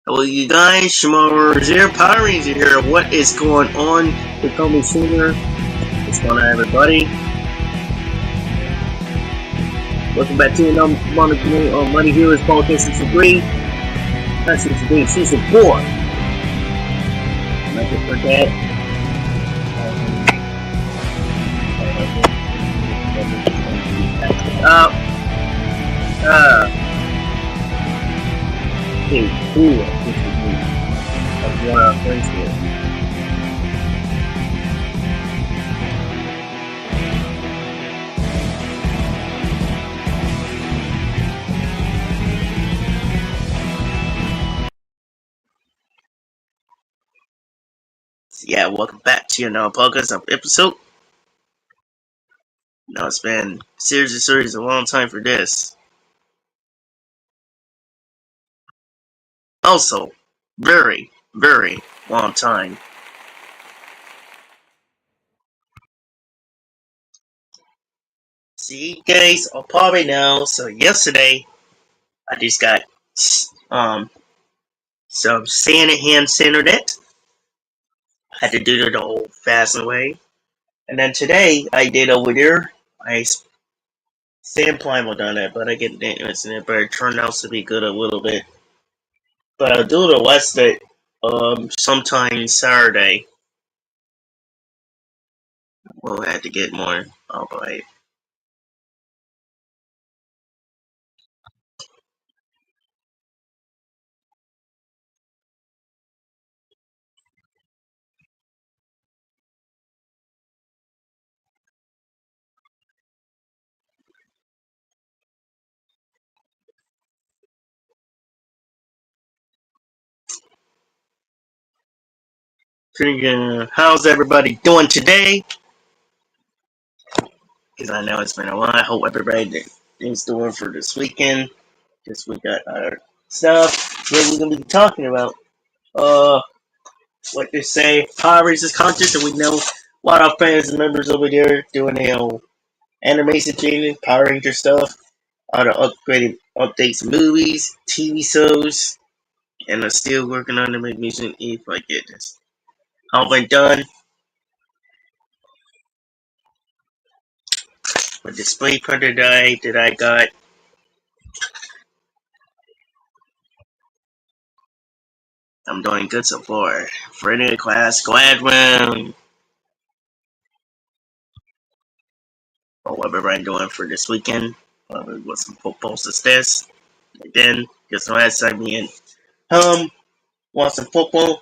Hello, you guys. Shimmer here, Power Ranger here. What is going on? They call me Shimmer. What's going on, everybody? Welcome back to another Money Heroes Politics Season 3. Not Season 3, Season 4. Not to forget. Okay, cool. This is me. That's one of our friends here. Yeah, welcome back to another podcast episode. Now it's been series a long time for this. Also, very, very long time. See, guys, I'll probably know. So yesterday, I just got some hand internet. Had to do it the old fashioned way. And then today, I did over there. I Sam Primal done it, but I get the internet, but it turned out to be good a little bit. But I'll do the rest of it sometime Saturday. We'll have to get more. Alright. How's everybody doing today? Because I know it's been a while. I hope everybody is doing for this weekend. Because we got our stuff that we're going to be talking about. Like they say, Power Rangers contest, and we know a lot of fans and members over there doing animation changing, Power Ranger stuff, all the upgraded updates, movies, TV shows, and I'm still working on the music if I get this. All been done. The display printer that I got. I'm doing good so far. Friday class, glad round. What everybody doing for this weekend? With some football success. Then, just last time me and want some football.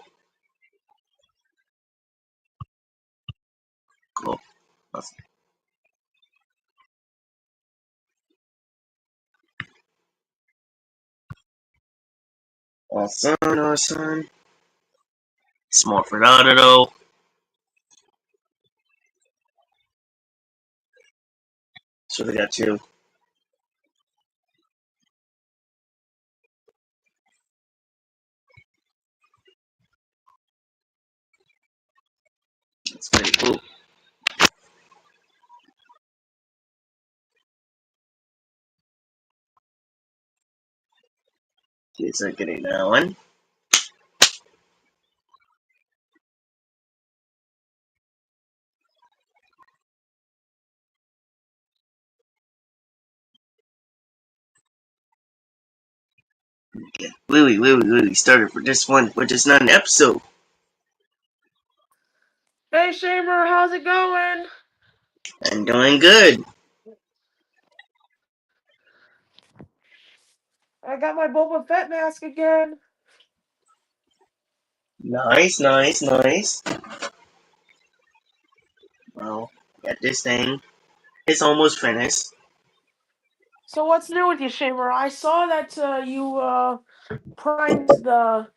Cool. Awesome. Small Fernando. So they got you. That's pretty cool. Kids are getting that one. Okay. Louie started for this one, which is not an episode. Hey Shamer, how's it going? I'm doing good. I got my Boba Fett mask again. Nice. Well, got this thing. It's almost finished. So what's new with you, Shamer? I saw that you primed the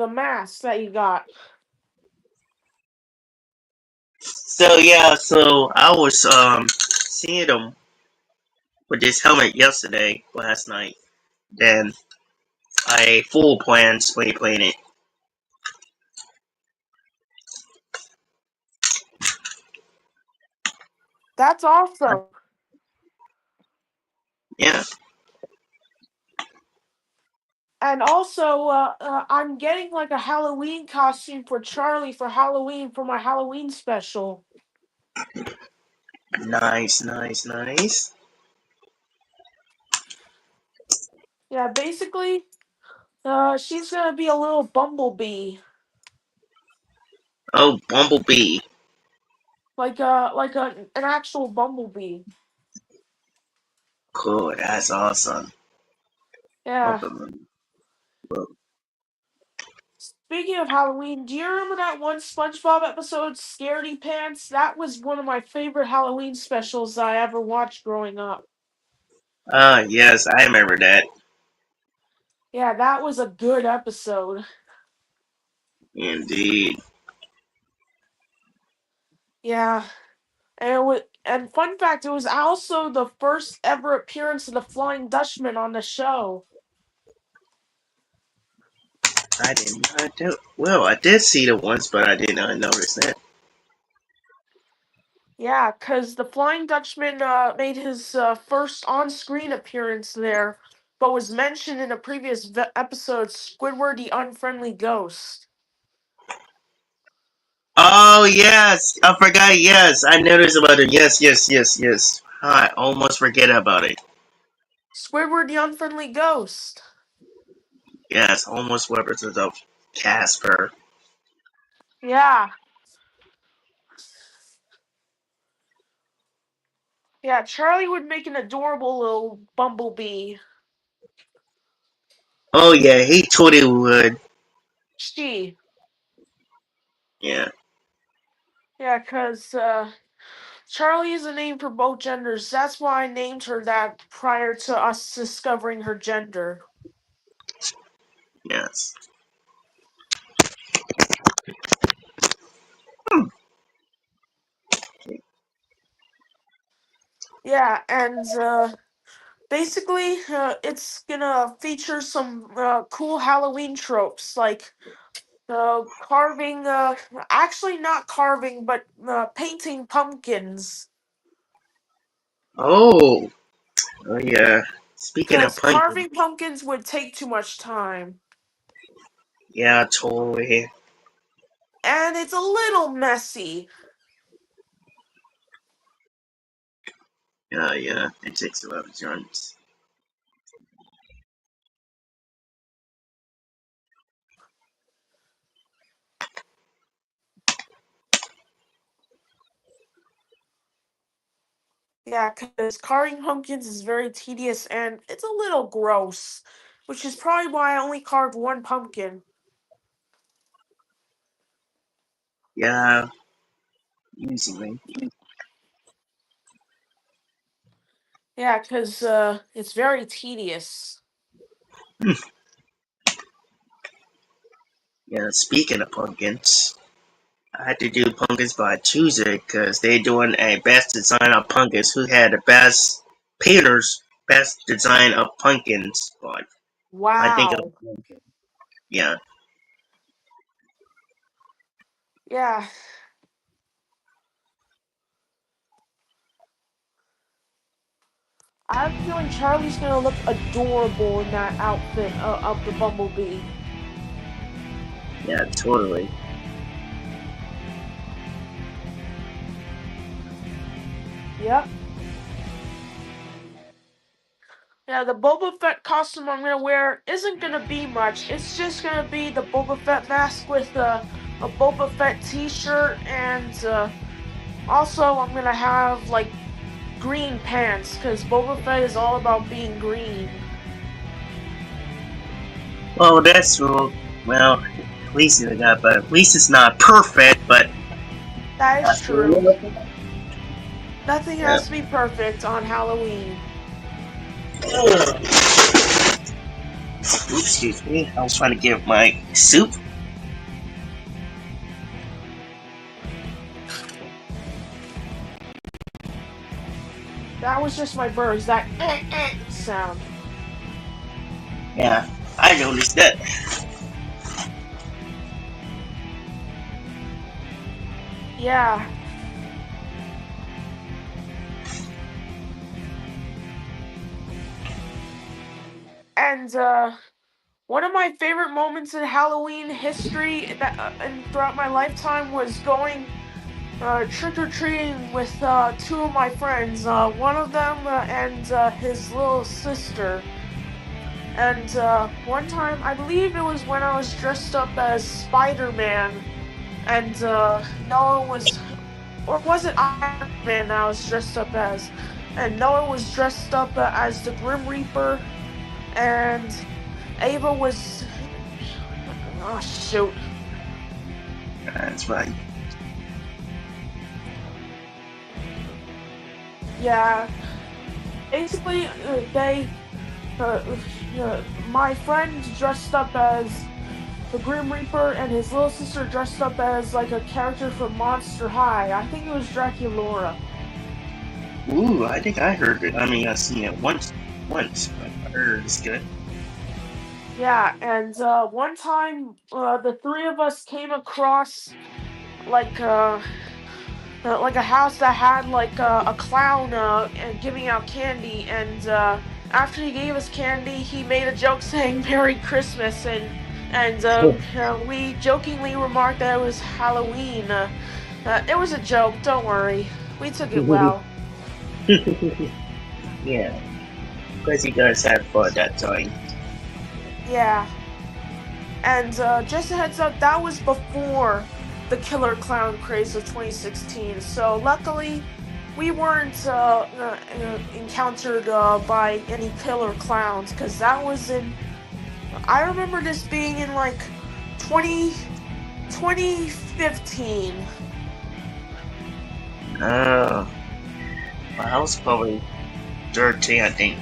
mask that you got. So yeah, I was seeing them with this helmet last night. Then I full plan spray paint it. That's awesome. Yeah. And also, I'm getting like a Halloween costume for Charlie for Halloween for my Halloween special. Nice, nice, nice. Yeah, basically, she's gonna be a little bumblebee, Oh, Bumblebee. an actual bumblebee. Cool, that's awesome. Yeah. Bumblebee. Speaking of Halloween, do you remember that one SpongeBob episode, Scaredy Pants? That was one of my favorite Halloween specials I ever watched growing up. Ah, yes, I remember that. Yeah, that was a good episode. Indeed. Yeah. And fun fact, it was also the first ever appearance of the Flying Dutchman on the show. I did not do. Well, I did see it once, but I did not notice that. Yeah, because the Flying Dutchman made his first on-screen appearance there, but was mentioned in a previous episode, Squidward the Unfriendly Ghost. Oh yes, I forgot. Yes, I noticed about it. Yes, yes, yes, yes. I almost forget about it. Squidward the Unfriendly Ghost. Yes, almost represents of Casper. Yeah. Yeah, Charlie would make an adorable little bumblebee. Oh yeah, he totally would. She. Yeah, Yeah, because Charlie is a name for both genders. That's why I named her that prior to us discovering her gender. yes. Yeah, and basically, it's gonna feature some cool Halloween tropes like carving, actually not carving, but painting pumpkins. Oh, oh yeah. Speaking of Because pumpkin, carving pumpkins would take too much time. yeah, totally. And it's a little messy. Yeah, yeah. It takes a lot of turns. Yeah, because carving pumpkins is very tedious and it's a little gross. Which is probably why I only carved one pumpkin. Yeah, usually. Yeah, because it's very tedious. Yeah, speaking of pumpkins, I had to do pumpkins by Tuesday because they're doing a best design of pumpkins. Who had the best painters, best design of pumpkins? But I think of Wow. yeah, Yeah. I have a feeling Charlie's gonna look adorable in that outfit of the Bumblebee. yeah, totally. Yep. Yeah, the Boba Fett costume I'm gonna wear isn't gonna be much. It's just gonna be the Boba Fett mask with a Boba Fett t-shirt and also I'm gonna have like green pants because Boba Fett is all about being green. Well, that's well. At least it got, but at least it's not perfect. But That is that's true. really Nothing yeah. has to be perfect on Halloween. Excuse me. I was trying to get my soup. That was just my birds. That sound. Yeah, I noticed that. Yeah. And one of my favorite moments in Halloween history and throughout my lifetime was going trick-or-treating with two of my friends. One of them and his little sister. And one time, I believe it was when I was dressed up as Spider-Man, and Noah was, or was it Iron Man I was dressed up as? And Noah was dressed up as the Grim Reaper, and Ava was, oh shoot. That's right. Yeah, basically, my friend dressed up as the Grim Reaper, and his little sister dressed up as like a character from Monster High. I think it was Draculaura. Ooh, I think I heard it. I mean, I've seen it once, but I heard it's good. Yeah, and one time, the three of us came across like like a house that had like a clown giving out candy, and after he gave us candy, he made a joke saying "Merry Christmas," and we jokingly remarked that it was Halloween. It was a joke. Don't worry, we took it well. Yeah, because you guys had fun that time. Yeah, and just a heads up, that was before the killer clown craze of 2016. So luckily, we weren't encountered by any killer clowns, because that was in. I remember this being in like 2015. Oh, well, I was probably 13, I think.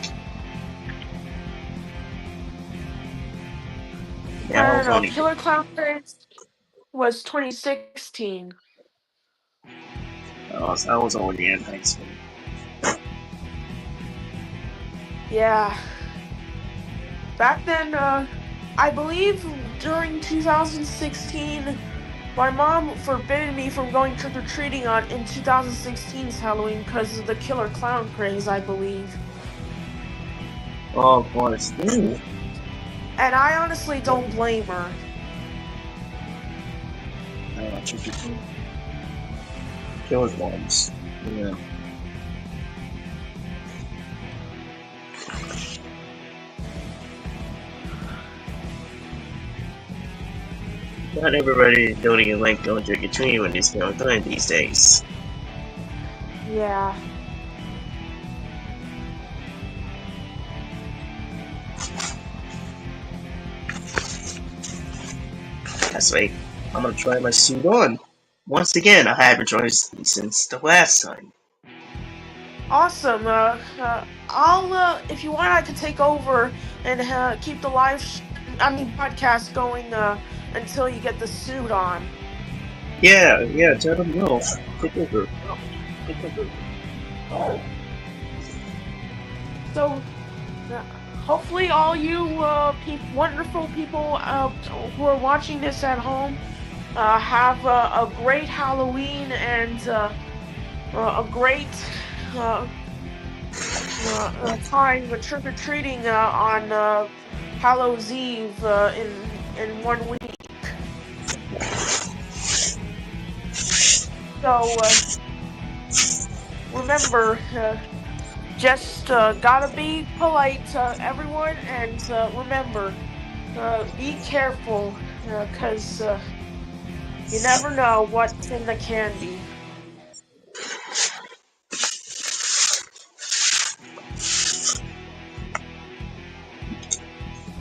Yeah, I was And only. killer clown craze was 2016. I was only in high school. Yeah. Back then, I believe during 2016, my mom forbade me from going trick-or-treating in 2016's Halloween because of the killer clown craze, I believe. Oh, of course. Ooh. And I honestly don't blame her. Killed ones. Yeah. Not everybody don't even like going trick or treating when it's going on these days. Yeah. That's right. I'm gonna try my suit on. Once again, I haven't tried it since the last time. Awesome. I'll, if you want, I could take over and keep the podcast going until you get the suit on. Yeah, tell them no. Take over. So, hopefully all you wonderful people who are watching this at home have a great Halloween and a great time trick-or-treating on Hallows Eve in 1 week. So remember, just gotta be polite to everyone, and remember, be careful, because you never know what's in the candy.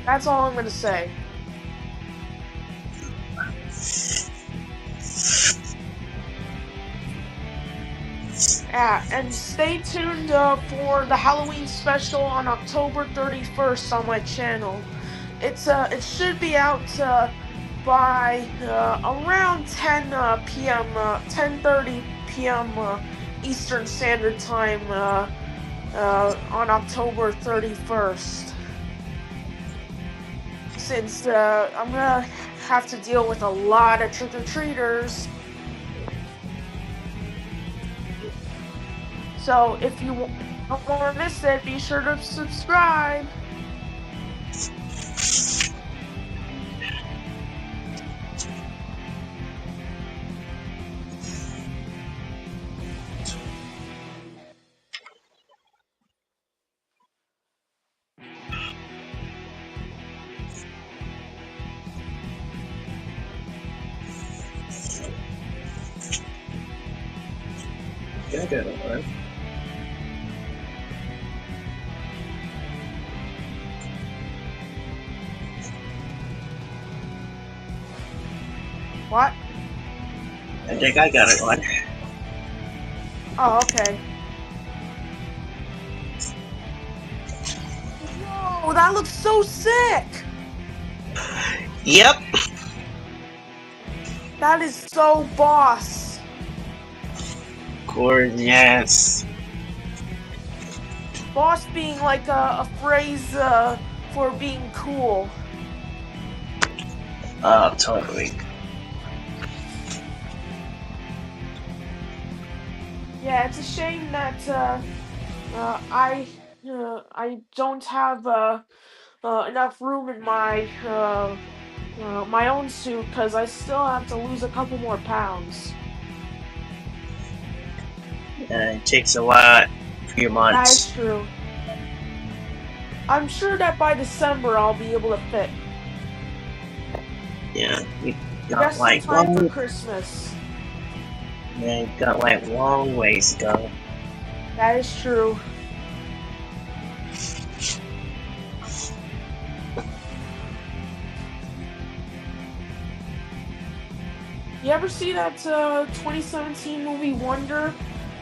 That's all I'm gonna say. Yeah, and stay tuned for the Halloween special on October 31st on my channel. It should be out by around 10 p.m. 10:30 p.m. Eastern Standard Time on October 31st. Since I'm gonna have to deal with a lot of trick-or-treaters. So if you don't want to miss it, be sure to subscribe. I got one. What? I think I got it one. Oh, okay. Whoa, that looks so sick! Yep. That is so boss. Gorgeous. Boss being like a phrase for being cool. Oh, totally. Yeah, it's a shame that I don't have enough room in my own suit because I still have to lose a couple more pounds. It takes a lot, few That is months. true. I'm sure that by December I'll be able to fit. Yeah, you got Just in like time for long. Christmas. Yeah, you got like long ways to go. That is true. You ever see that 2017 movie Wonder?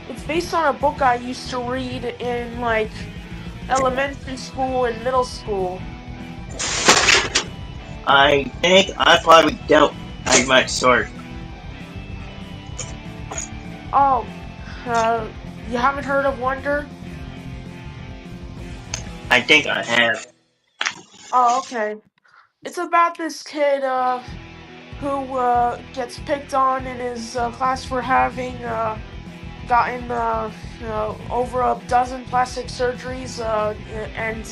It's based on a book I used to read in like elementary school and middle school. I think I probably don't. I'm not sure. Oh, you haven't heard of Wonder? I think I have. Oh, okay. It's about this kid who gets picked on in his class for having gotten over a dozen plastic surgeries, and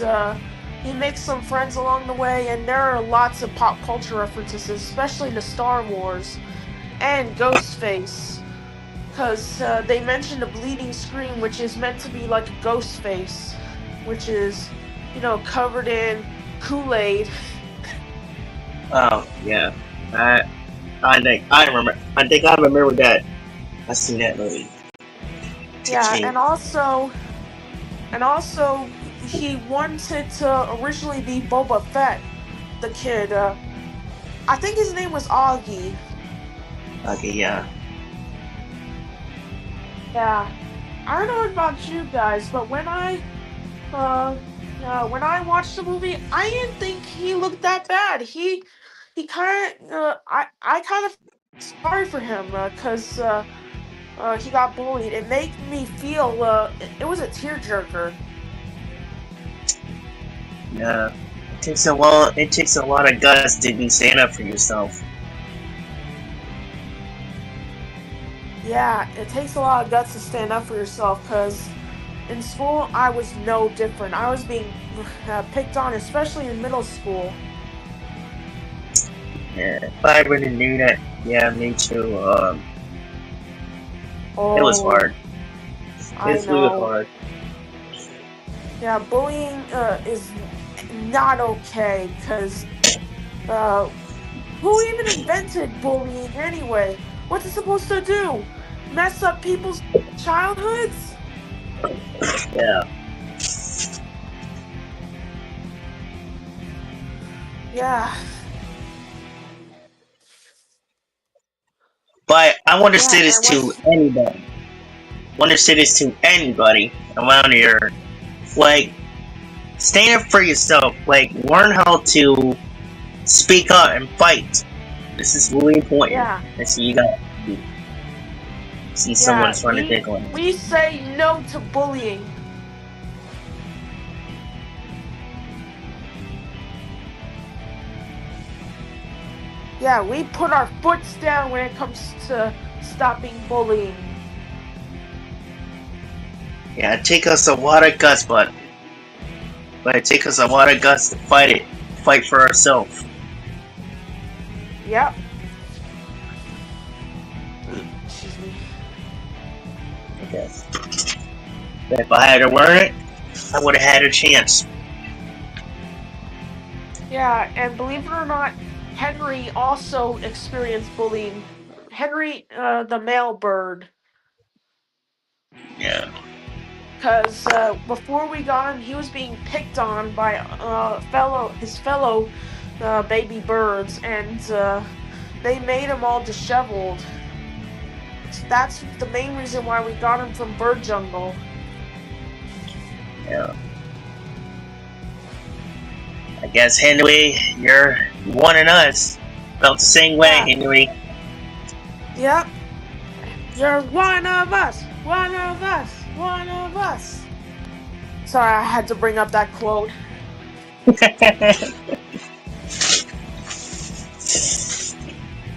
he makes some friends along the way. And there are lots of pop culture references, especially to Star Wars and Ghostface, because they mentioned a bleeding scream, which is meant to be like a ghost face, which is, covered in Kool-Aid. Oh yeah. I remember. I think I remember that. I seen that movie. Yeah, Teaching. and also he wanted to originally be Boba Fett, the kid. I think his name was Augie. Okay, yeah. Yeah, I don't know about you guys, but uh, when I watched the movie, I didn't think he looked that bad. He kind of, I kind of sorry for him, cause he got bullied. It made me feel, it was a tearjerker. Yeah. It takes a while. It takes a lot of guts to be stand up for yourself. Yeah, it takes a lot of guts to stand up for yourself, cause in school I was no different. I was being picked on, especially in middle school. Yeah. If I really knew that, yeah, me too. It was Oh, hard. I It's really know. hard. Yeah, bullying is not okay because uh, who even invented bullying anyway? What's it supposed to do? Mess up people's childhoods? Yeah. Yeah, But I want to yeah, say this and to what's anybody. I want to say this to anybody around here. Like, stand up for yourself. Like, learn how to speak up and fight. This is really important. yeah, That's what you got. See yeah, someone's trying to we pick on you. we say no to bullying. Yeah, we put our foots down when it comes to stopping bullying. Yeah, it takes us a lot of guts, but it takes us a lot of guts to fight it. Fight for ourselves. Yep. Excuse me. Okay. But if I had to learn it, I would have had a chance. Yeah, and believe it or not, Henry also experienced bullying. Henry, the male bird. Yeah. Because before we got him, he was being picked on by his fellow baby birds, and they made him all disheveled. That's the main reason why we got him from Bird Jungle. Yeah. I guess Henry, you're one of us. Felt the same way, Yeah. Henry. Yep. You're one of us. One of us. One of us. Sorry, I had to bring up that quote.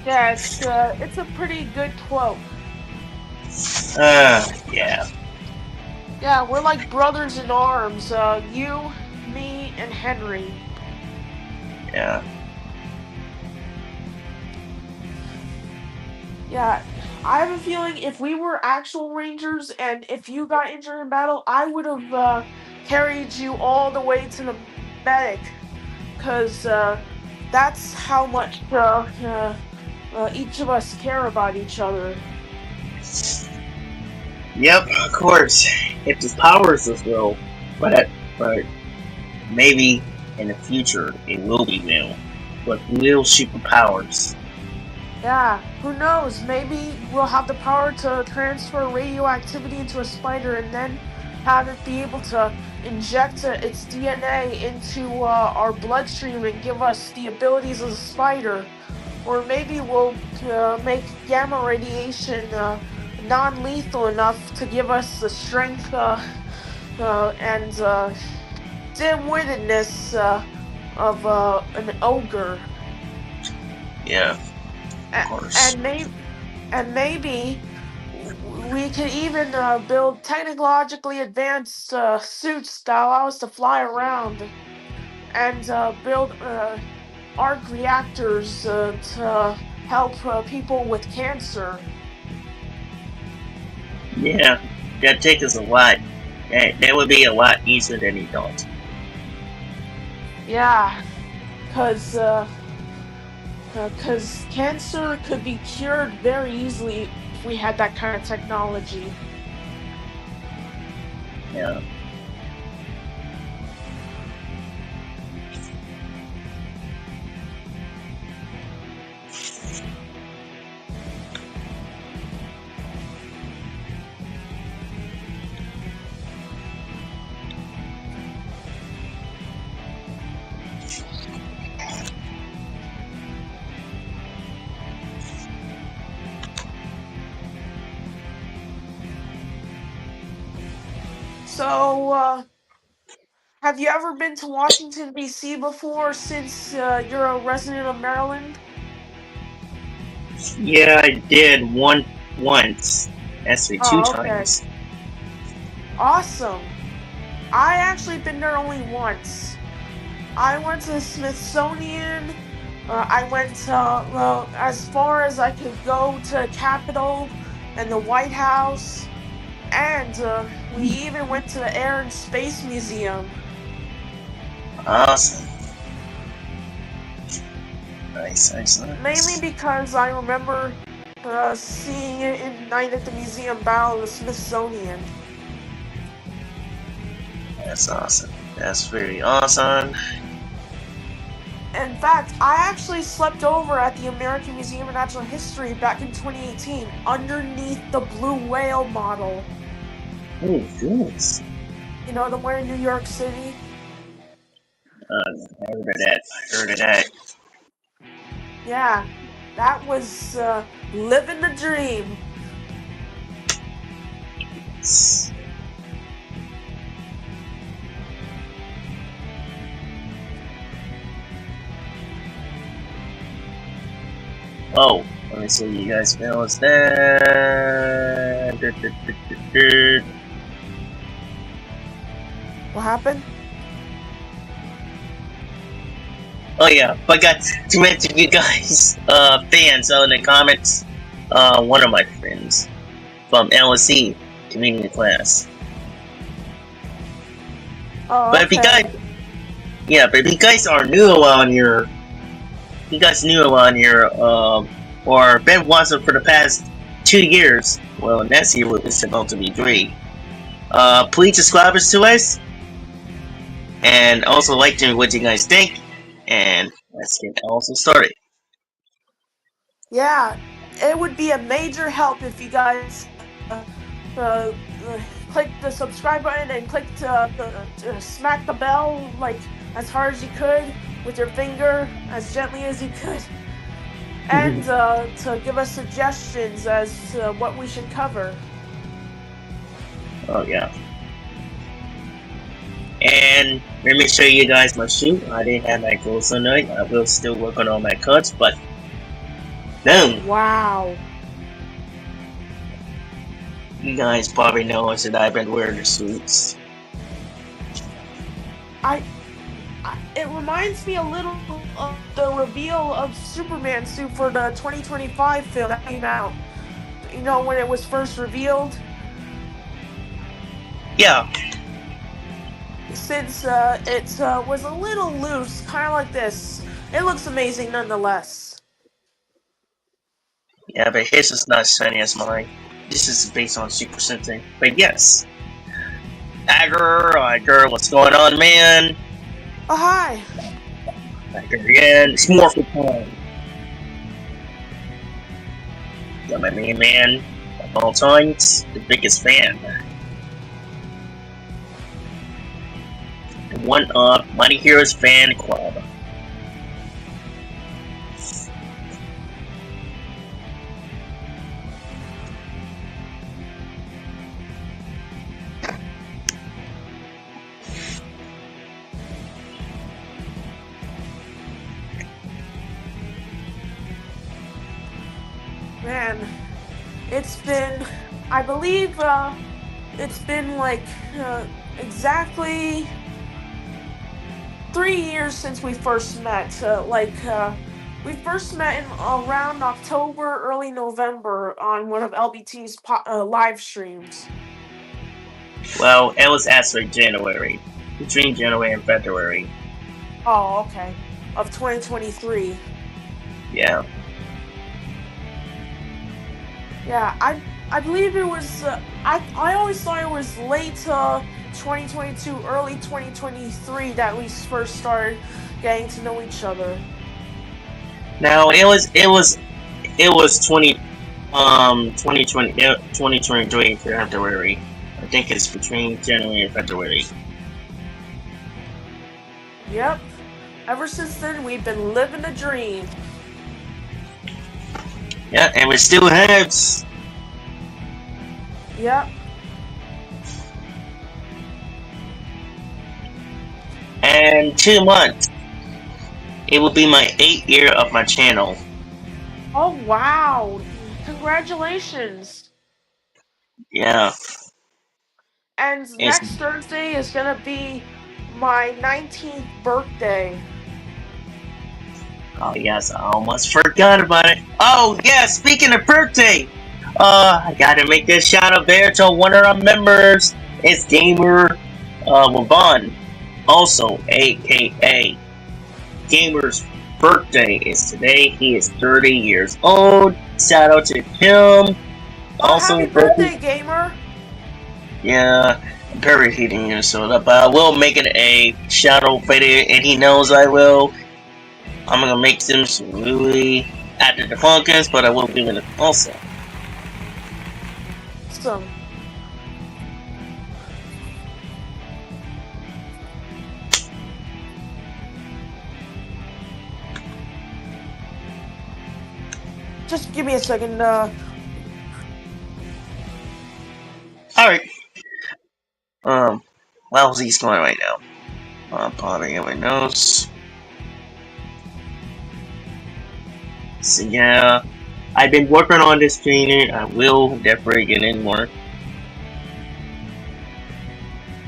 Yeah, it's a pretty good quote. Yeah. Yeah, we're like brothers in arms. You, me, and Henry. Yeah. Yeah, I have a feeling if we were actual Rangers and if you got injured in battle, I would have carried you all the way to the medic. Because that's how much each of us care about each other. Yep, of course. If his powers as well, but maybe in the future it will be new, with real superpowers. Yeah, who knows? Maybe we'll have the power to transfer radioactivity into a spider and then have it be able to inject its DNA into our bloodstream and give us the abilities of a spider. Or maybe we'll make gamma radiation non-lethal enough to give us the strength and dim-wittedness of an ogre. Yeah, of course. And maybe we could even build technologically advanced suits that allow us to fly around and build arc reactors to help people with cancer. Yeah, that'd take us a lot. That would be a lot easier than he thought. Yeah, because cancer could be cured very easily if we had that kind of technology. Yeah. So, have you ever been to Washington, D.C. before since you're a resident of Maryland? Yeah, I did once. Actually, two Oh, okay. times. Awesome. I actually been there only once. I went to the Smithsonian. I went as far as I could go to the Capitol and the White House. And we even went to the Air and Space Museum. Awesome. Nice. Mainly because I remember seeing it in Night at the Museum Battle of the Smithsonian. That's awesome. That's very awesome. In fact, I actually slept over at the American Museum of Natural History back in 2018 underneath the blue whale model. Oh, goodness. You know, the one in New York City? I heard of that. Yeah, that was living the dream. Oh, let me see what you guys feel is that. What happened? Oh yeah, forgot to mention you guys, fans in the comments. One of my friends from LSC community class. Oh, But if you guys, but if you guys are new on your, or been watching for the past 2 years, well, next year is about to be 3. Please subscribe to us, and also like to what you guys think. And let's get also started. Yeah, it would be a major help if you guys uh, click the subscribe button and click to smack the bell like as hard as you could with your finger, as gently as you could, and to give us suggestions as to what we should cover. Oh yeah. And let me show you guys my shoe. I didn't have my clothes tonight. I will still work on all my cuts, but boom. Wow. You guys probably know that I've been wearing the suits. It reminds me a little of the reveal of Superman suit for the 2025 film that came out. You know, when it was first revealed? Yeah. Since it was a little loose, kind of like this. It looks amazing nonetheless. Yeah, but his is not shiny as mine. This is based on Super Sentai. But yes. Agger, what's going on, man? Oh, hi! Agger again. It's more for time. Got my main man of all times, the biggest fan. One of Mighty Heroes Fan Club. Man, it's been, I believe, it's been like exactly 3 years since we first met. We first met in around October, early November on one of LBT's live streams. Well, it was actually January. Between January and February. Oh, okay. Of 2023. Yeah. Yeah, I believe it was. I always thought it was late 2022, early 2023 that we first started getting to know each other. Now it was 2023 February. I think it's between January and February. Yep. Ever since then, we've been living a dream. Yeah, and we still have. Yep. And 2 months, it will be my 8th year of my channel. Oh wow! Congratulations. Yeah. And next Thursday is gonna be my 19th birthday. Oh yes, I almost forgot about it. Oh yeah, speaking of birthday, I gotta make this shout out there to one of our members. It's Gamer Levon, also aka Gamer's birthday is today. He is 30 years old. Shout out to him. Also, happy birthday, Gamer! Yeah, I'm very hating you, so but I will make it a shout out video, and he knows I will. I'm gonna make them really after the pumpkins, but I will do it also. Awesome. Just give me a second. Alright. How's he going right now? Probably everyone knows. So yeah, I've been working on this trainer. I will definitely get in more.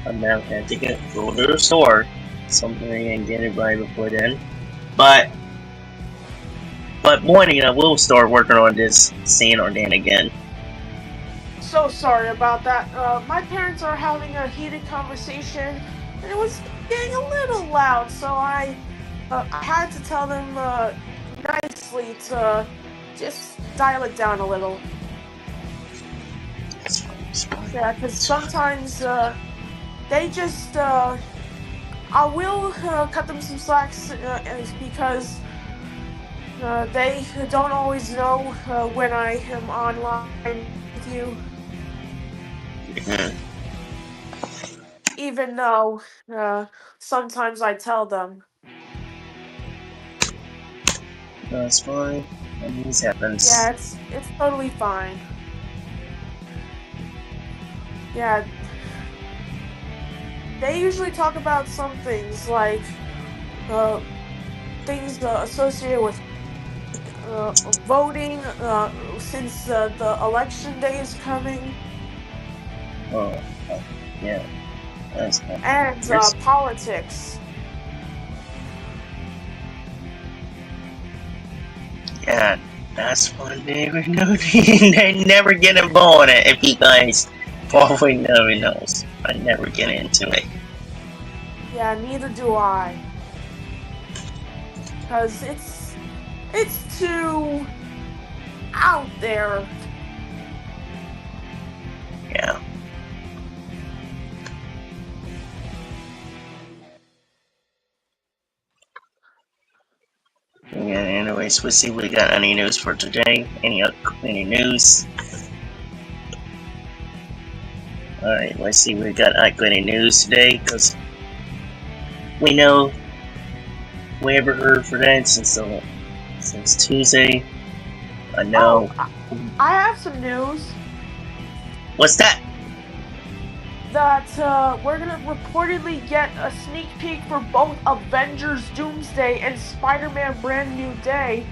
I'm now gonna take it, go to the store, something and get it right before then. But morning I will start working on this San Ordan again. So sorry about that. My parents are having a heated conversation, and it was getting a little loud, so I had to tell them nicely to just dial it down a little. That's fine. Yeah, because sometimes they just I will cut them some slacks is because they don't always know when I am online with you, Mhm. even though sometimes I tell them. That's fine. And this Yeah, happens. it's totally fine. Yeah, they usually talk about some things like uh, things associated with voting since the election day is coming, Oh, yeah, that's fine. and Yours? politics. Yeah, that's fine. Never know. They never get involved in it if you guys probably never knows. I never get into it. Yeah, neither do I, because it's too out there. Yeah. Yeah, anyways, we'll see if we got any news for today. Any news? Alright, let's see if we got any news today, because we know we haven't heard for that since Tuesday. I Oh, know. I have some news What's that? that we're gonna reportedly get a sneak peek for both Avengers Doomsday and Spider-Man Brand New Day,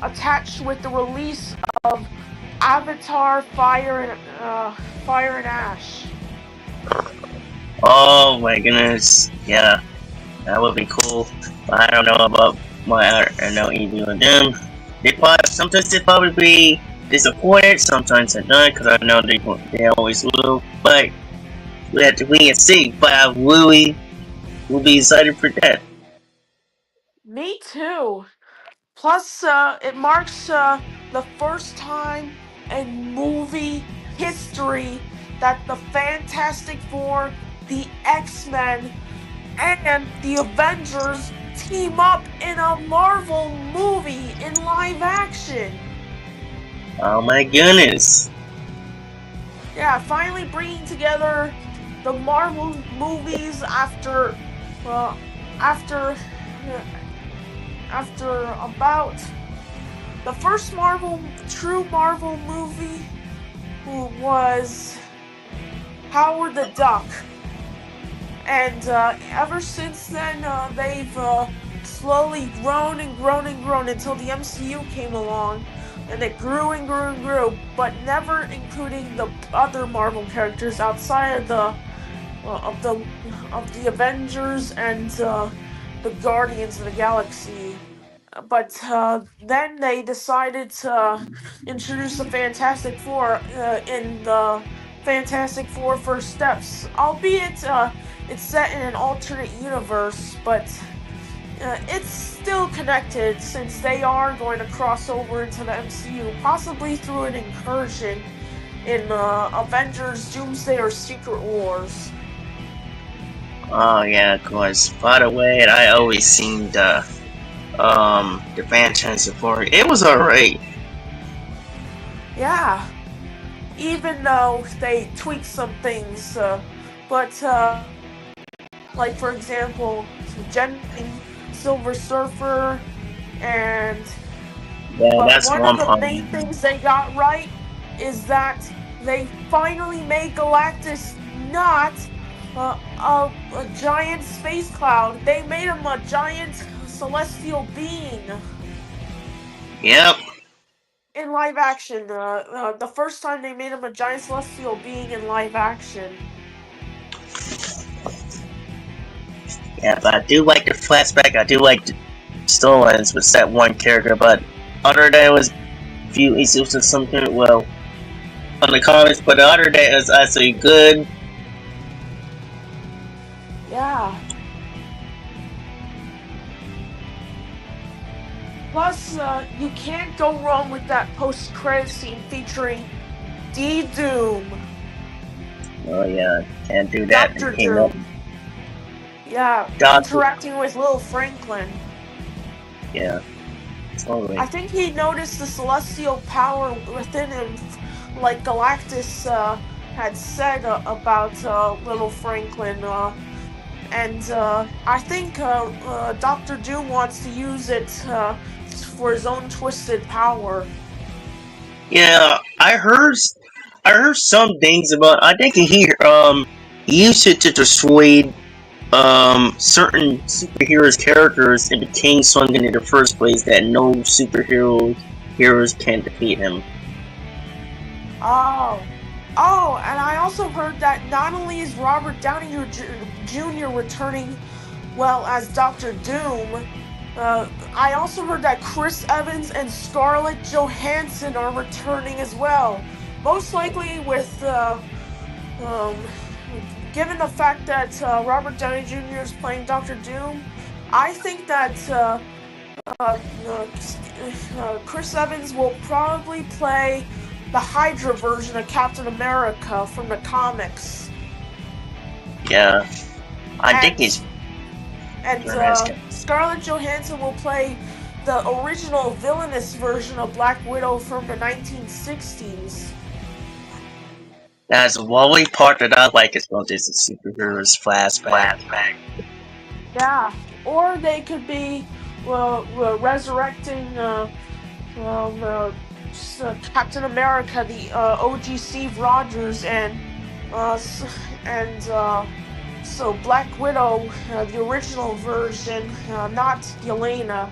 attached with the release of Avatar: Fire and Ash. Oh my goodness. Yeah, that would be cool. But I don't know about I know either of them. Sometimes they probably be disappointed, sometimes they're not, because I know they always will. But we have to wait and see. But I really will be excited for that. Me too. Plus, it marks the first time in movie history that the Fantastic Four, the X-Men, and the Avengers team up in a Marvel movie in live action. Oh my goodness. Yeah, finally bringing together the Marvel movies uh, after, uh, after about the first true Marvel movie was Howard the Duck, and ever since then they've slowly grown and grown and grown until the MCU came along, and it grew and grew and grew, but never including the other Marvel characters outside of the of the Avengers and the Guardians of the Galaxy. But then they decided to introduce the Fantastic Four in the Fantastic Four First Steps, albeit it's set in an alternate universe, but it's still connected since they are going to cross over into the MCU, possibly through an incursion in Avengers Doomsday or Secret Wars. Oh yeah, of course. By the way, I always seen the Fantastic Four. It was alright. Yeah, even though they tweaked some things, but like for example, Silver Surfer, and Yeah, but that's one of one the main problem. things they got right is that they finally made Galactus not a giant space cloud. They made him a giant celestial being Yep. in live action. The first time they made him a giant celestial being in live action. Yeah, but I do like the flashback. I do like the storylines with that one character, but other than it was few issues or something. Well, on the comics, but the other day was actually good. Yeah. Plus, you can't go wrong with that post-credit scene featuring D-Doom. Oh yeah, can't do that. Dr. It came up. Doom. Yeah, Doctor. interacting with Lil Franklin. Yeah, totally. I think he noticed the celestial power within him, like Galactus had said about Little Franklin. And I think Doctor Doom wants to use it for his own twisted power. Yeah, I heard some things about. I think he used it to destroy certain superheroes characters and became something in the first place that no heroes can defeat him. Oh, and I also heard that not only is Robert Downey Jr. returning, well, as Doctor Doom, I also heard that Chris Evans and Scarlett Johansson are returning as well. Most likely with, um, given the fact that Robert Downey Jr. is playing Doctor Doom, I think that Chris Evans will probably play the Hydra version of Captain America from the comics. Yeah, I think he's. And Scarlett Johansson will play the original villainous version of Black Widow from the 1960s. That's the only part that I like is about this superheroes flashback. Yeah, or they could be resurrecting Captain America, the OG Steve Rogers, and so Black Widow, the original version, not Yelena.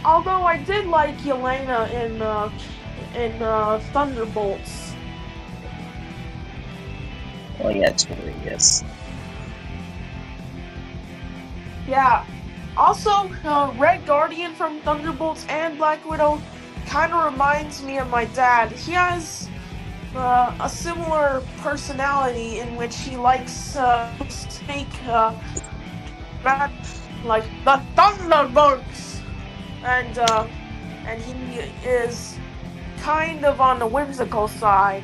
Although I did like Yelena in Thunderbolts. Oh yeah, totally, yes. Yeah. Also, Red Guardian from Thunderbolts and Black Widow kind of reminds me of my dad. He has a similar personality in which he likes to speak like the Thunderbolts, and he is kind of on the whimsical side.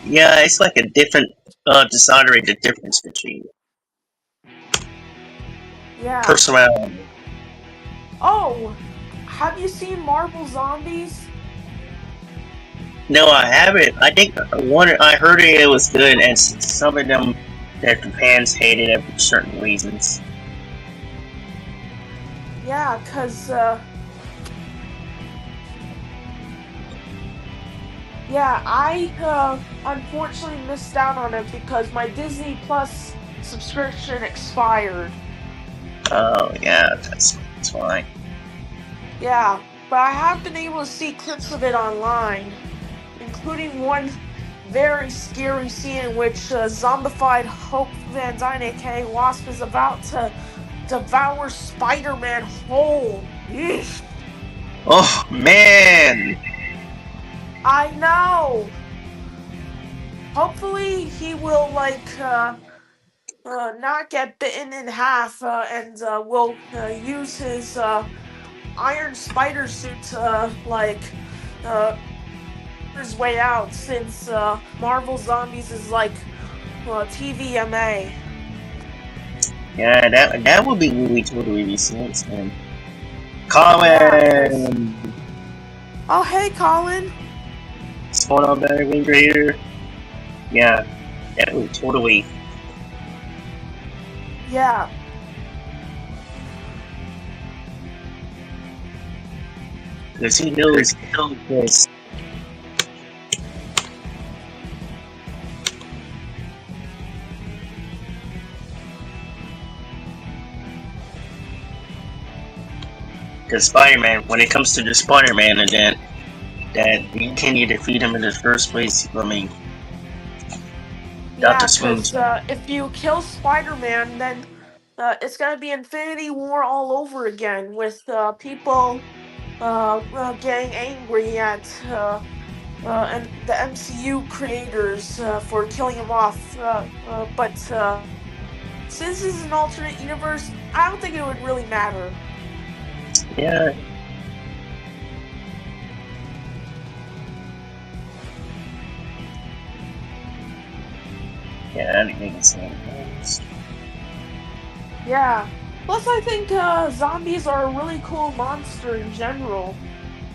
Yeah, it's like a different, deciphering the difference between personality. Oh, have you seen Marvel Zombies? No, I haven't. I think I heard it was good, and some of them that the fans hated it for certain reasons. Yeah, cause I unfortunately missed out on it because my Disney Plus subscription expired. Oh yeah, that's fine. Yeah, but I have been able to see clips of it online, including one very scary scene in which zombified Hope Van Dyne, aka Wasp, is about to devour Spider-Man whole. Eesh. Oh man! I know! Hopefully he will, not get bitten in half, and will use his Iron Spider suit his way out, since Marvel Zombies is like TVMA. Yeah, that would be really totally decent. And Colin! Oh, hey, Colin! What's going on, Better Ranger here? Yeah, that would totally. Yeah. Because he knows this. Because Spider-Man, when it comes to the Spider-Man event, that can you defeat him in the first place? I mean, Yeah, because if you kill Spider-Man, then it's gonna be Infinity War all over again, with people getting angry at and the MCU creators for killing him off. But since this is an alternate universe, I don't think it would really matter. Yeah. Yeah, that ain't making sense. Yeah. Plus, I think zombies are a really cool monster in general.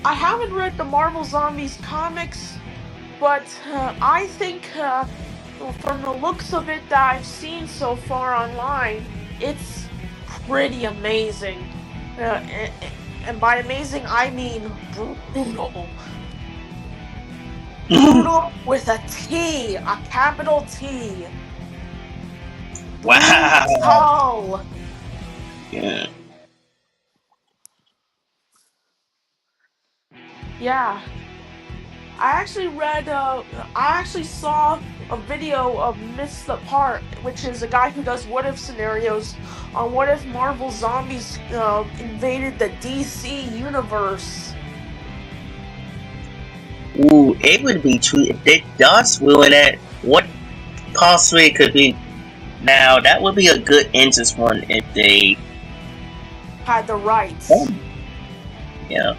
I haven't read the Marvel Zombies comics, but I think from the looks of it that I've seen so far online, it's pretty amazing. And by amazing, I mean brutal. Brutal with a T, a capital T. Wow. Brutal. Yeah. Yeah. I actually saw a video of Mr. Park, which is a guy who does what if scenarios on what if Marvel Zombies invaded the DC universe. Ooh, it would be true if they does ruin it. What possibly it could be? Now that would be a good interest one if they. Had the rights. Yeah.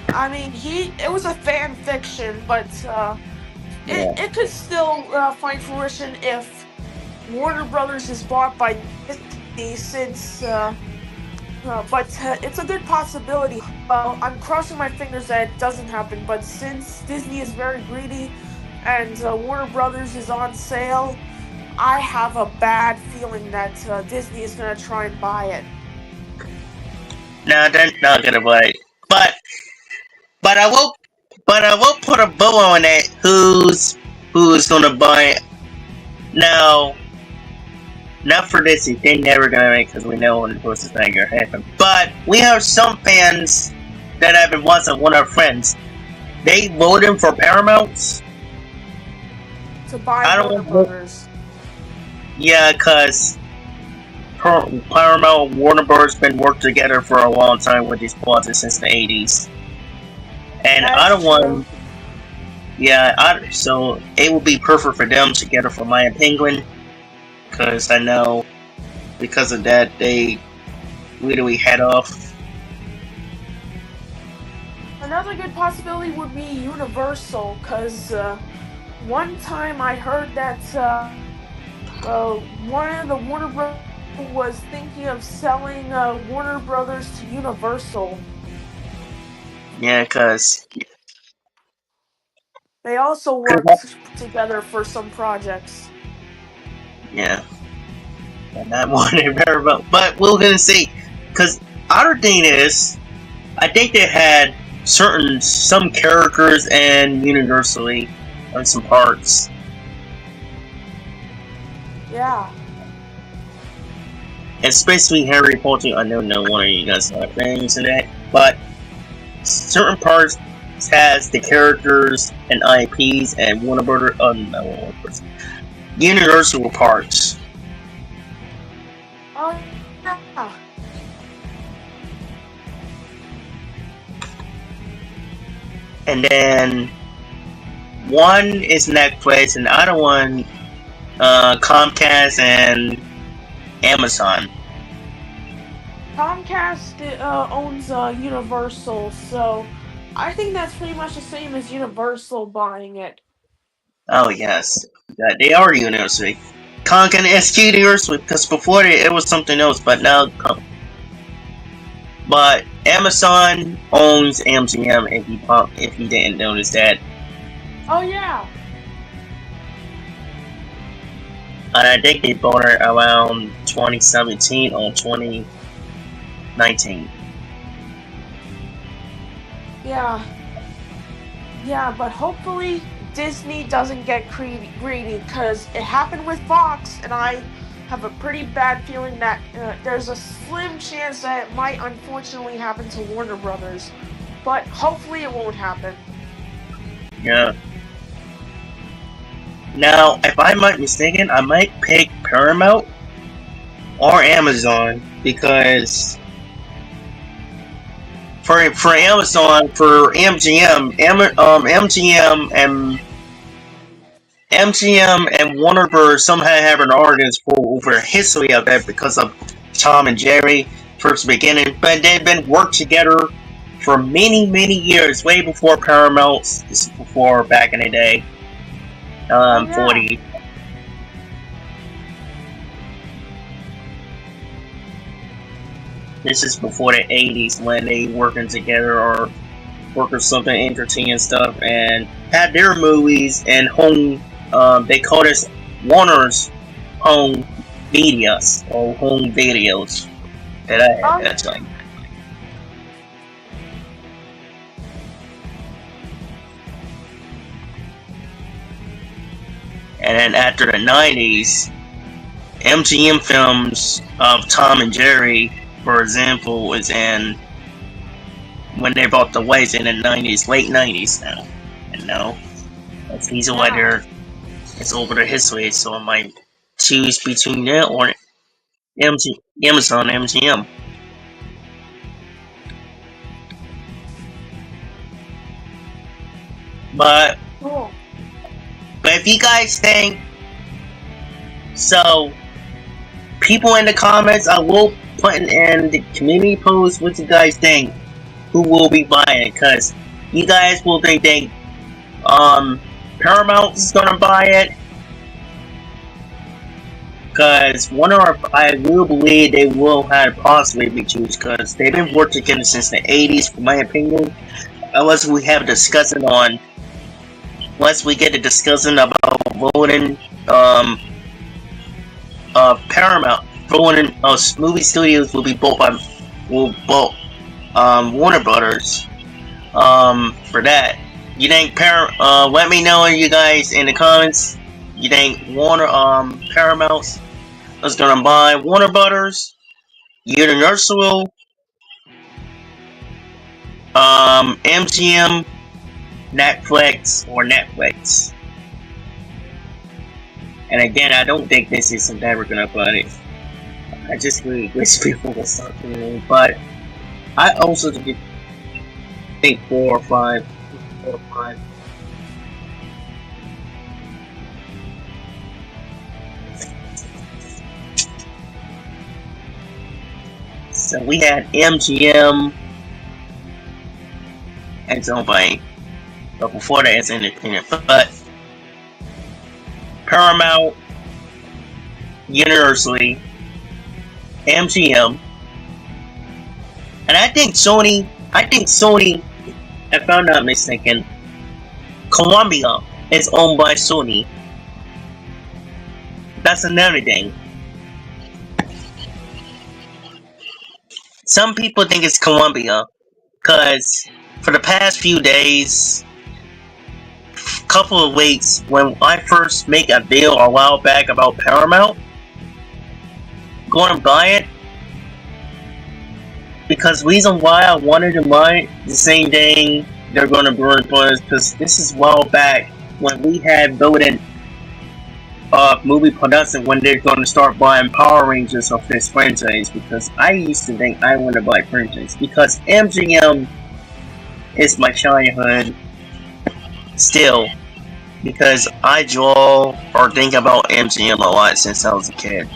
I mean, it was a fan fiction, but Yeah. it could still find fruition if Warner Brothers is bought by Disney, since but it's a good possibility. Well, I'm crossing my fingers that it doesn't happen, but since Disney is very greedy and Warner Brothers is on sale, I have a bad feeling that Disney is going to try and buy it. No, they're not gonna buy it. But I will. But I will put a bow on it. Who's gonna buy it? Now, not for this. They never gonna make because we know when this is not gonna happen. But we have some fans that have been watching. One of our friends, they voted for Paramount To buy Warner Brothers. Yeah, because Paramount and Warner Bros. Been working together for a long time with these projects since the 80s. And I don't want. Yeah, so it would be perfect for them together for Maya Penguin. Because I know because of that, they literally head off. Another good possibility would be Universal, because one time I heard that one of the Warner Brothers was thinking of selling Warner Brothers to Universal. Yeah, because they also worked together for some projects. Yeah. And that one very well. But we're gonna see. Because other thing is, I think they had some characters and universally on some parts. Yeah. Especially Harry Potter. I don't know one of you guys have things in that, but certain parts has the characters and IPs and Warner Brothers. Not Warner Brothers. Universal parts. Oh yeah. And then one is Netflix, and the other one Comcast and Amazon. Comcast owns Universal, so I think that's pretty much the same as Universal buying it. Oh yes, they are Universal. Comcast SQ Universal, because before it was something else, but now. But Amazon owns MGM. If you didn't notice that. Oh yeah. And I think they bought it around 2017 or 2019. Yeah. Yeah, but hopefully Disney doesn't get greedy, because it happened with Fox, and I have a pretty bad feeling that there's a slim chance that it might unfortunately happen to Warner Brothers. But hopefully it won't happen. Yeah. Now, if I'm not mistaken, I might pick Paramount or Amazon, because for Amazon, for MGM and Warner Bros. Somehow have an argument over history of that because of Tom and Jerry first beginning, but they've been worked together for many years, way before Paramount. This is before back in the day. 40. This is before the 80s when they working together or working something entertaining stuff and had their movies and home. They call this Warner's home videos or home videos that I had that time. And then after the 90s, MGM films of Tom and Jerry, for example, was in when they bought the rights in the 90s, late 90s now. And now, that's the reason why it's over the history, so I might choose between that or Amazon MGM. But if you guys think so, people in the comments, I will put in the community post what you guys think who will be buying it, because you guys will think Paramount is gonna buy it, because I will believe they will have possibly be choose, because they've been working together since the 80s, for my opinion. Unless we get a discussion about voting, Paramount voting movie studios will be bought by Warner Brothers. For that, you think let me know, you guys, in the comments. You think Paramount is gonna buy Warner Brothers, Universal, MGM, Netflix, or Netflix? And again, I don't think this is never gonna buy it. I just really wish people would start doing it, but I also think 4 or 5. So we had MGM and it's owned by, but before that it's independent. But Paramount, Universal, MGM, and I think Sony, if I'm not mistaken, Columbia is owned by Sony. That's another thing. Some people think it's Columbia, because for the past few days, couple of weeks, when I first make a video a while back about Paramount, going to buy it, because reason why I wanted to buy it the same day they're going to burn us, because this is a while back when we had voted movie production when they're going to start buying Power Rangers of this franchise, because I used to think I want to buy franchise, because MGM is my childhood still, because I draw or think about MGM a lot since I was a kid.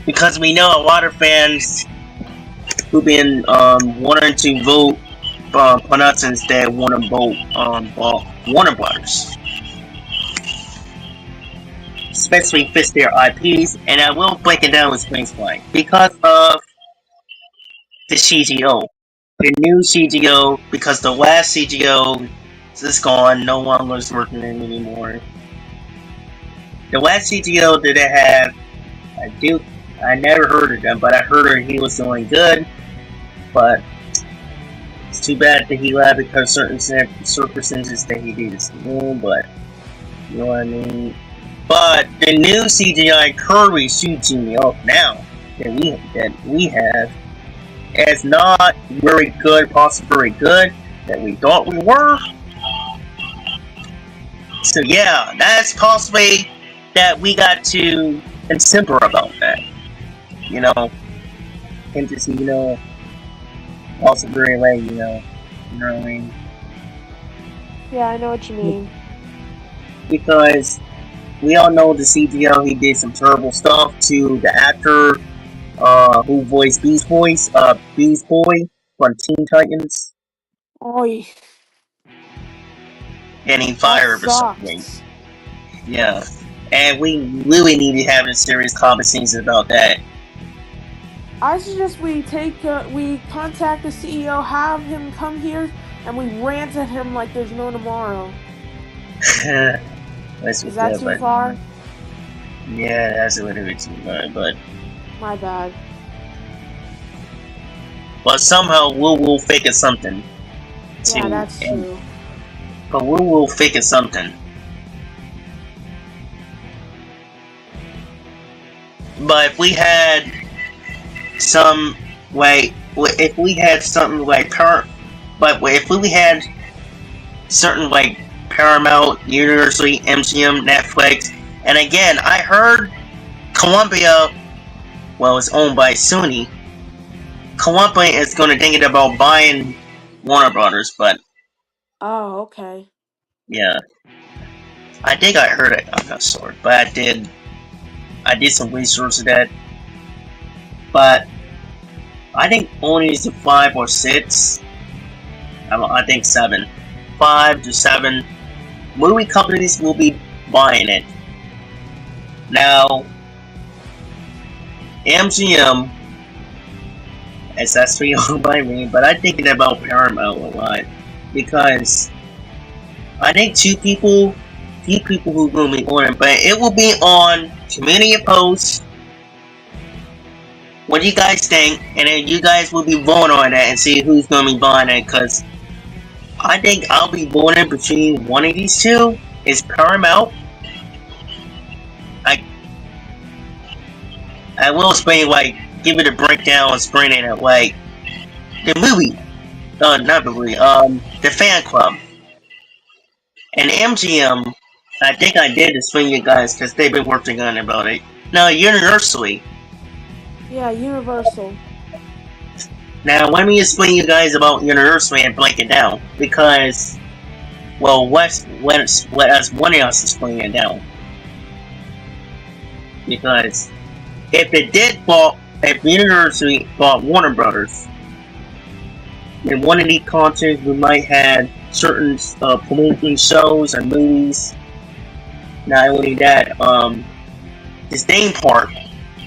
Because we know a lot of fans who've been wanting to vote productions that want to vote Warner Brothers, especially fits their IPs, and I will break it down with explain why. Because of the CGO. The new CGO, because the last CGO is gone, no longer is working anymore. The last CGO that I have, I never heard of them, but I heard he was doing good, but it's too bad that he left because certain circumstances that he did new, but you know what I mean. But the new CGI Kirby shooting me off now that we have is not very good, possibly very good that we thought we were. So yeah, that's possibly that we got to consider about that. You know, and just also very late. You know what I mean? Yeah, I know what you mean. Because we all know the CGO, he did some terrible stuff to the actor who voiced Beast Boy from Teen Titans. Oy. Getting fired or something. Yeah. And we really need to have a serious conversations about that. I suggest we contact the CEO, have him come here, and we rant at him like there's no tomorrow. That's Is what that that, too but far? yeah, that's a little bit too much. My bad. But somehow we'll figure something Yeah, to, that's true. but we'll figure something. But if we had some if we had something like but if we had certain like Paramount, Universal, MGM, Netflix, and again, I heard Columbia, well, it's owned by Sony. Columbia is going to think about buying Warner Brothers, but Oh, okay. yeah, I think I heard it. I'm not sure, but I did some research of that, but I think only is 5 or 6. I think 7, 5 to 7 movie companies will be buying it. Now, MGM is actually owned by me, but I'm thinking about Paramount a lot because I think few people who will be on it, but it will be on Community Post. What do you guys think? And then you guys will be voting on that and see who's going to be buying it. Because I think I'll be voting between one of these two. Is Paramount. I will explain, like, give it a breakdown, explaining it, like, the movie, not the movie, the fan club, and MGM. I think I did explain you guys because they've been working on about it. Now, universally. Yeah, Universal. Now, let me explain you guys about universally and break it down because, well, let us one of us explain it down. Because if Universal bought Warner Brothers, in one of these concerts we might have certain promoting shows and movies. Not only that, this theme park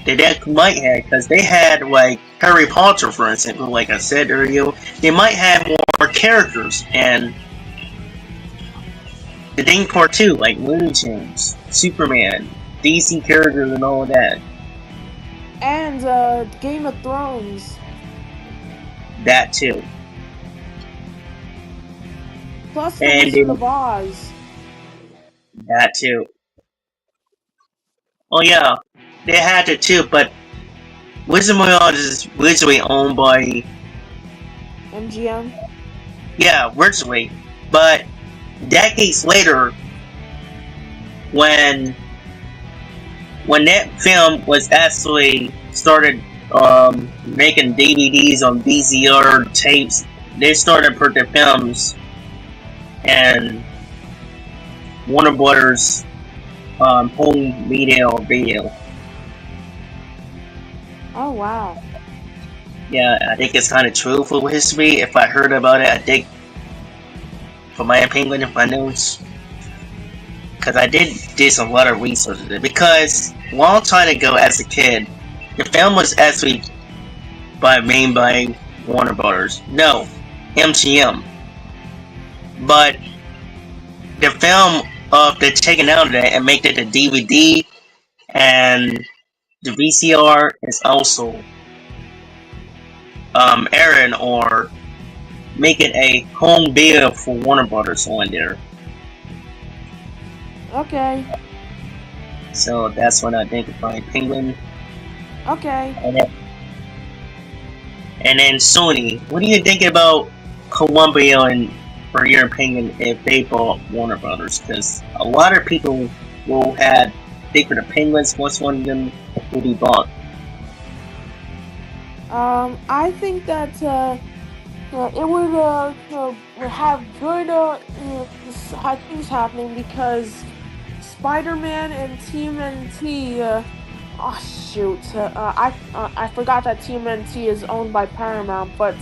that might have, because they had like Harry Potter, for instance, like I said earlier, they might have more characters, and the theme park too, like Looney Tunes, Superman, DC characters, and all of that. And Game of Thrones. That too. Plus the And Wizard of Oz. that too. Oh yeah, they had it too, but Wizard of Oz is originally owned by MGM. yeah, originally, but decades later, when that film was actually started making DVDs on VCR tapes, they started put the films and Warner Brothers home video. Oh wow. Yeah, I think it's kind of true for history. If I heard about it, I think, for my opinion, if I know, because I did some lot of research on it. Because a long time ago, as a kid, the film was actually made by Warner Brothers. No, MGM. But the film they're taking out of that and make it a DVD, and the VCR is also airing or making a home video for Warner Brothers on there. Okay. So that's what I think of my Penguin. Okay. And then Sony, what do you think about Columbia and, for your opinion, if they bought Warner Brothers? Because a lot of people will have different opinions once one of them will be bought. I think that it would have good things happening because Spider-Man and TMNT. Oh shoot! I forgot that TMNT is owned by Paramount, but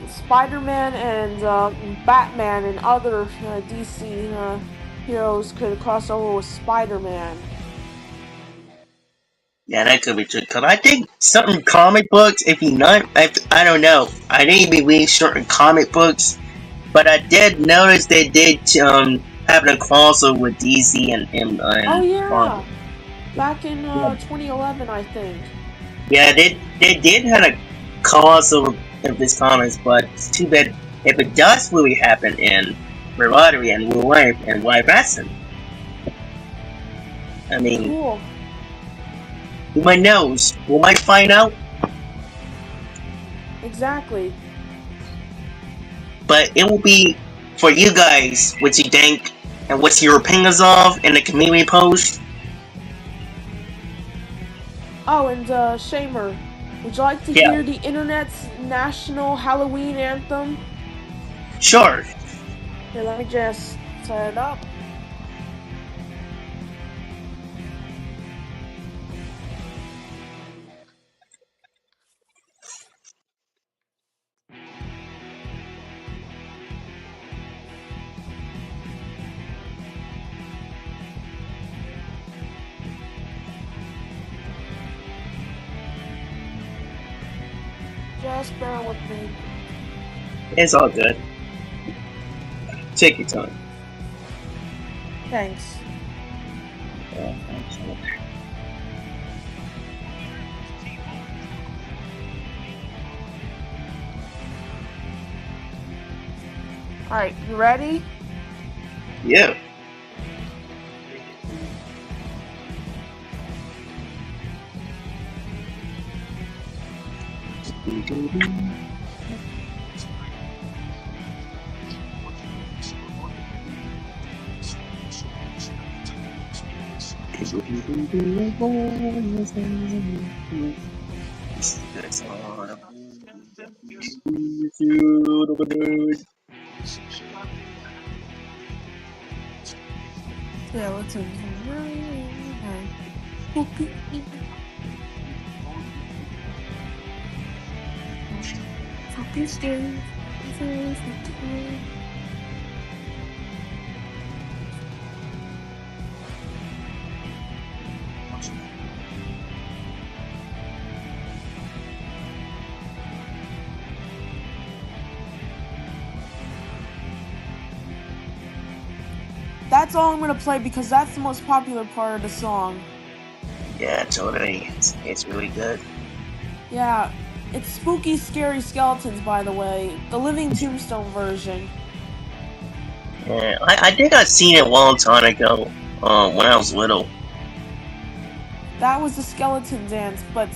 Spider-Man and Batman and other DC heroes could cross over with Spider-Man. Yeah, that could be true. Cause I think certain comic books, if you not, I don't know. I didn't even read certain comic books, but I did notice they did having a crossover with DC Oh and Marvel. yeah, back in Yeah, 2011, I think. yeah, they did have a crossover of these comics, but it's too bad if it does really happen in real lottery and real life and live action. I mean, Cool. who might knows? We might find out. Exactly. But it will be for you guys what you think and what's your opinions of in the community post. Oh, and Shamer, would you like to Yeah, hear the internet's national Halloween anthem? sure. Here, let me just set it up. Just bear with me. It's all good. Take your time. Thanks. Alright, you ready? Yeah. Yeah, let's see. Fucking scary. That's all I'm gonna play because that's the most popular part of the song. Yeah, totally. It's really good. Yeah, it's Spooky Scary Skeletons, by the way. The Living Tombstone version. Yeah, I think I've seen it a long time ago. When I was little. That was the Skeleton Dance, but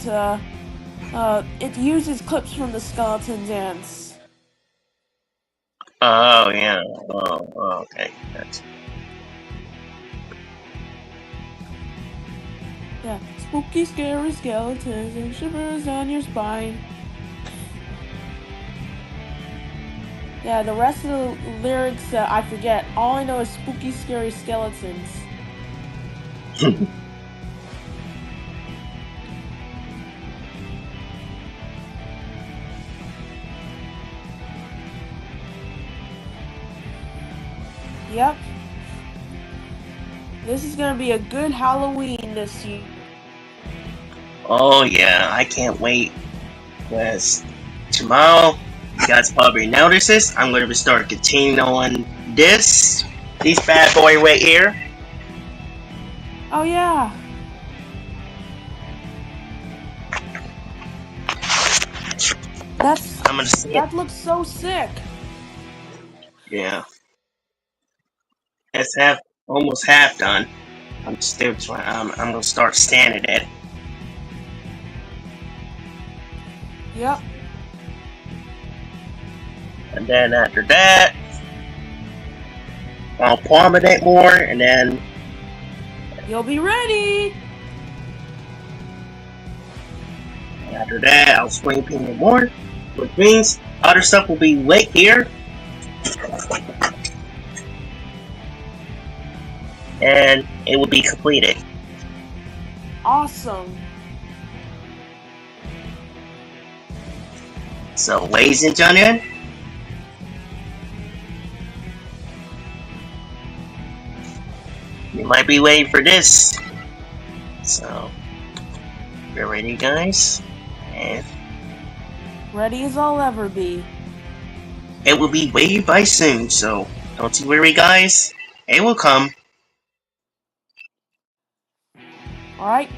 it uses clips from the Skeleton Dance. Oh yeah. Okay. Yeah, spooky, scary skeletons and shivers on your spine. Yeah, the rest of the lyrics I forget. All I know is spooky, scary skeletons. Yep. This is gonna be a good Halloween this year. Oh yeah, I can't wait. Because tomorrow, you guys probably notice this. I'm going to start continuing on this bad boy right here. Oh yeah. I'm gonna see it. That looks so sick. Yeah, it's almost half done. I'm still trying. I'm gonna start standing it. Yep. And then after that, I'll promenade more, and then You'll be ready. after that, I'll spray paint it more, which means other stuff will be late here. And it will be completed. Awesome. So, ladies and gentlemen, you might be waiting for this. So, you're ready, guys. And Ready as I'll ever be. it will be way by soon, so don't you worry, guys. It will come. Alright?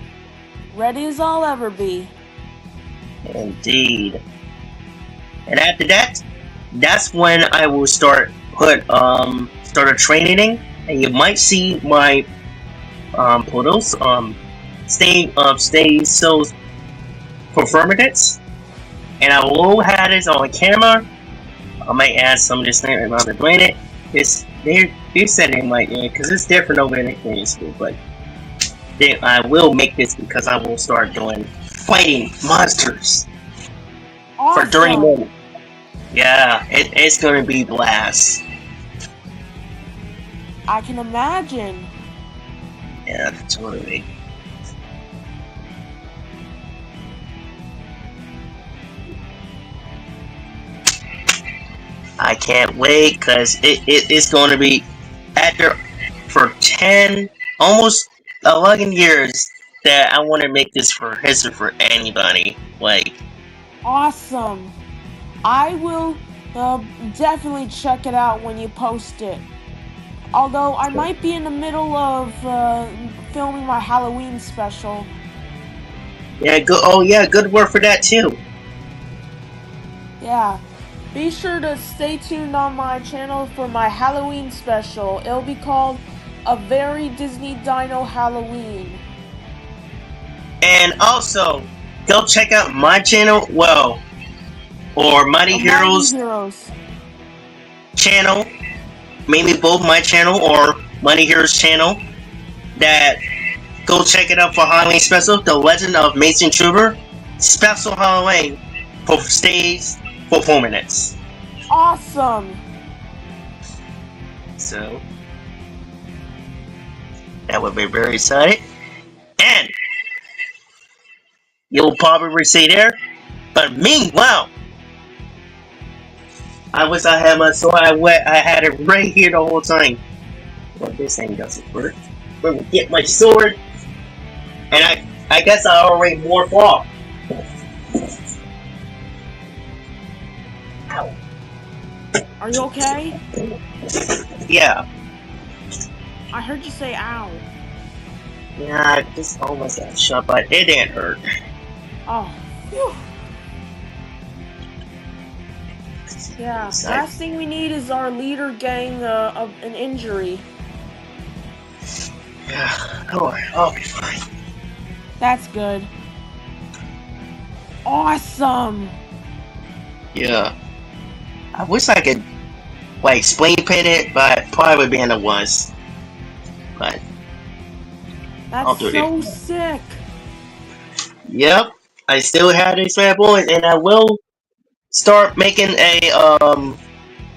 Ready as I'll ever be. Indeed. And after that, that's when I will start a training, and you might see my photos stay so performance, and I will have this on camera. I might add some of this thing around the planet. They said they might, because it's different over in the school, but I will make this because I will start doing fighting monsters Awesome. for 30 minutes. Yeah, it's gonna be blast. I can imagine. Yeah, totally. I can't wait because it's going to be for 10, almost 11 years that I want to make this for history for anybody. Like, Awesome. I will definitely check it out when you post it. Although I might be in the middle of filming my Halloween special. yeah, good. Oh yeah, good work for that too. Yeah. Be sure to stay tuned on my channel for my Halloween special. It'll be called A Very Disney Dino Halloween. And also, go check out my channel. Well, or Mighty Heroes channel. Maybe both my channel or Mighty Heroes channel. That go check it out for Halloween special. The Legend of Mason Trooper special Halloween for stays for 4 minutes. Awesome. So that would be very exciting, and you'll probably see there. But meanwhile, I wish I had my sword. I had it right here the whole time. Well, this thing doesn't work. Let me get my sword, and I guess I already morphed off. Ow. Are you okay? Yeah. I heard you say ow. Yeah, I just almost got shot, but it didn't hurt. Oh. Whew. Yeah, last thing we need is our leader getting an injury. Yeah, I'll be fine. That's good. Awesome! Yeah. I wish I could, like, spray paint it, but probably would be in the was. But that's so sick. Yep, I still have this bad boy, and I will start making a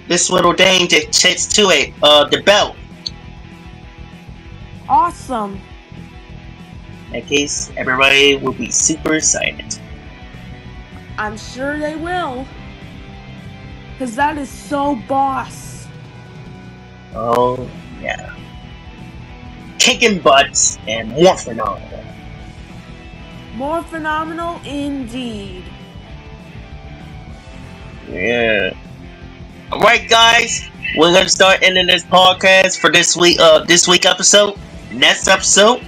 this little thing to it, the belt. Awesome. In that case, everybody will be super excited. I'm sure they will. Cause that is so boss. Oh yeah. Kicking butts and more phenomenal. More phenomenal indeed. Yeah. Alright guys, we're gonna start ending this podcast for this week episode. Next episode.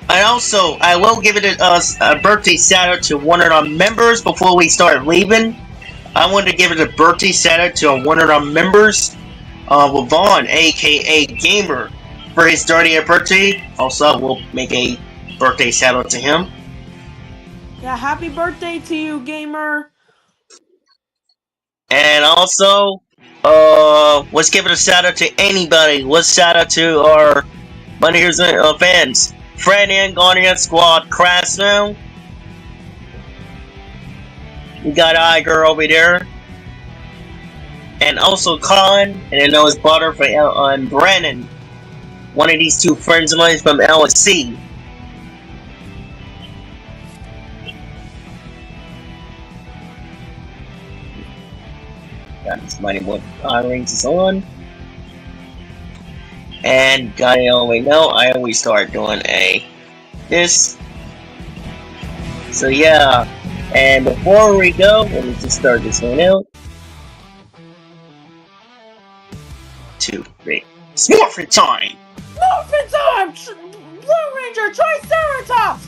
And also, I will give it a birthday shout out to one of our members before we start leaving. I wanted to give it a birthday shout out to one of our members, Vaughn, aka Gamer, for his 30th birthday. Also, I will make a birthday shout out to him. Yeah, happy birthday to you, Gamer. And also, let's give it a shout out to anybody. Let's shout out to our Mighty Heroes fans. Fred and Guardian Squad Craftsman. We got Iger over there. And also Colin, and then there was brother for and Brandon. One of these two friends of mine from LSC. Got this Mighty Morphin Power Rangers on. And I always know I always start doing this. So yeah, and before we go, let me just start this one out. 2, 3. Smorphin' time! Morphin time! Blue Ranger, Triceratops!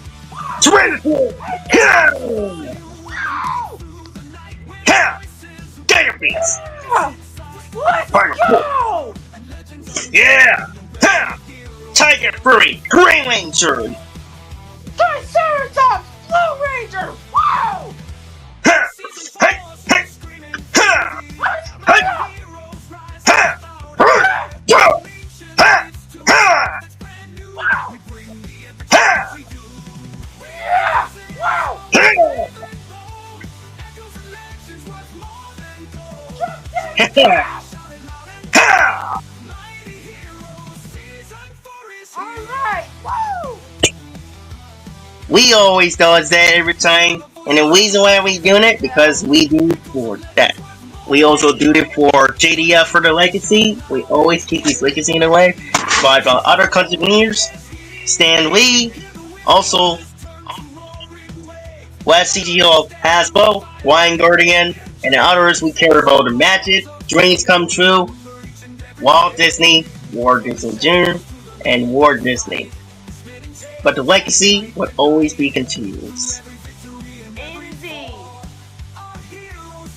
Tyrannosaurus! Ha! Dire Beast! Let's Fire. go! Yeah! Ha! Tiger Fury! Green Ranger! Triceratops! Blue Ranger! Wow! Ha! Hey! Hey! Ha! Hey! Ha! Ha! Ha! Ha! Wow! Ha! Yeah! Wow! Ha! Ha! Alright! Woo! We always does that every time, and the reason why we doing it because we do it for that. We also do it for JDF for the legacy. We always keep these legacy in the way. But other contributors, Stan Lee, also West CGO of Hasbro, Wine Guardian, and the others we care about the Magic, Dreams Come True, Walt Disney, Walt Disney Jr., and Walt Disney. But the legacy would always be continuous. Indeed.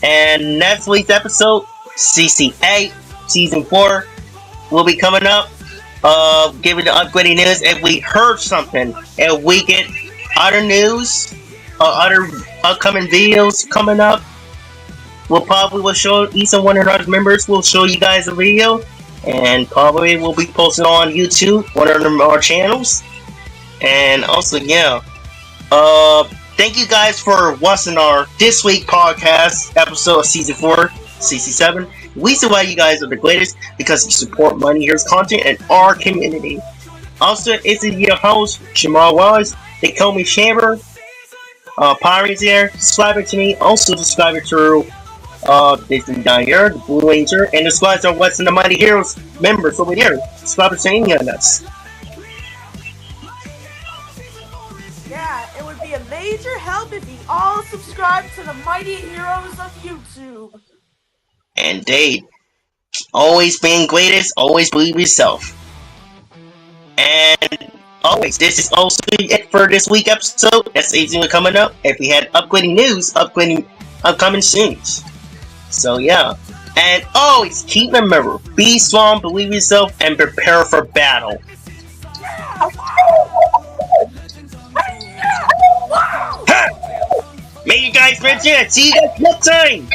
And next week's episode, CC8, Season 4, will be coming up. Giving the upgrading news. If we heard something, if we get other news, other upcoming videos coming up, will show each and one of our members will show you guys a video, and probably will be posted on YouTube, one of our channels. And also, yeah, thank you guys for watching our this week podcast episode of Season 4, CC7. The reason why you guys are the greatest because you support Money Heroes content and our community. Also, it's your host, Jamal Wallace. They call me Chamber. Pirates there, subscribe to me. Also, subscribe to Disney down here, the Blue Ranger, and subscribe to what's in the Mighty Heroes members over here. Subscribe to any of us. Yeah, it would be a major help if you all subscribe to the Mighty Heroes of YouTube. And Dave, always being greatest, always believe yourself. And always, this is also it for this week episode. That's easily coming up. If we had upgrading news, upcoming soon. So yeah. And always keep remember, be strong, believe yourself, and prepare for battle. Yeah! Wow! May you guys mention it. See you guys next time.